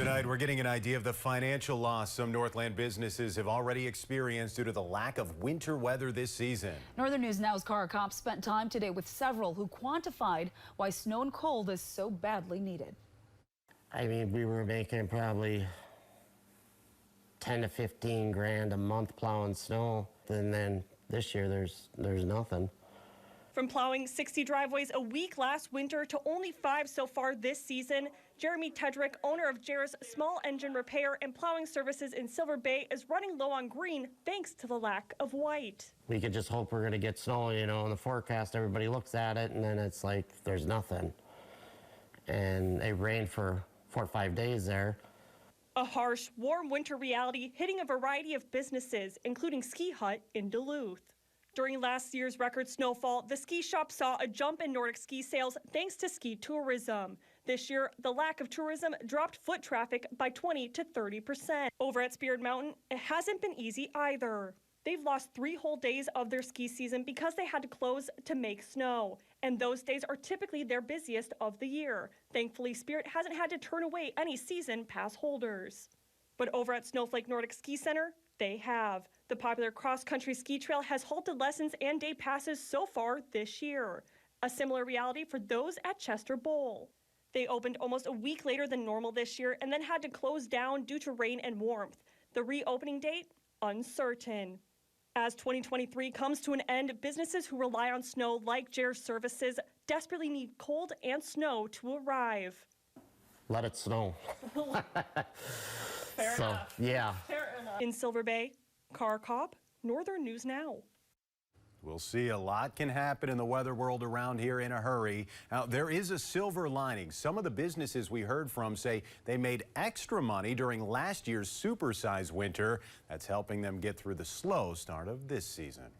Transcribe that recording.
Tonight, we're getting an idea of the financial loss some Northland businesses have already experienced due to the lack of winter weather this season. Northern News Now's Cara Kopp spent time today with several who quantified why snow and cold is so badly needed. I mean, we were making probably 10 to 15 grand a month plowing snow, and then this year there's nothing. From plowing 60 driveways a week last winter to only 5 so far this season, Jeremy Tedrick, owner of Jerris Small Engine Repair and Plowing Services in Silver Bay, is running low on green thanks to the lack of white. We could just hope we're going to get snow, you know, in the forecast. Everybody looks at it, and then it's like there's nothing. And it rained for 4 or 5 days there. A harsh, warm winter reality hitting a variety of businesses, including Ski Hut in Duluth. During last year's record snowfall, the ski shop saw a jump in Nordic ski sales thanks to ski tourism. This year, the lack of tourism dropped foot traffic by 20 to 30%. Over at Spirit Mountain, it hasn't been easy either. They've lost 3 whole days of their ski season because they had to close to make snow. And those days are typically their busiest of the year. Thankfully, Spirit hasn't had to turn away any season pass holders. But over at Snowflake Nordic Ski Center, they have. The popular cross-country ski trail has halted lessons and day passes so far this year. A similar reality for those at Chester Bowl. They opened almost a week later than normal this year and then had to close down due to rain and warmth. The reopening date, uncertain. As 2023 comes to an end, businesses who rely on snow like Jerris Services desperately need cold and snow to arrive. Let it snow. Fair enough. Yeah. Fair enough. In Silver Bay, Cara Kopp, Northern News Now. We'll see. A lot can happen in the weather world around here in a hurry. Now, there is a silver lining. Some of the businesses we heard from say they made extra money during last year's supersized winter. That's helping them get through the slow start of this season.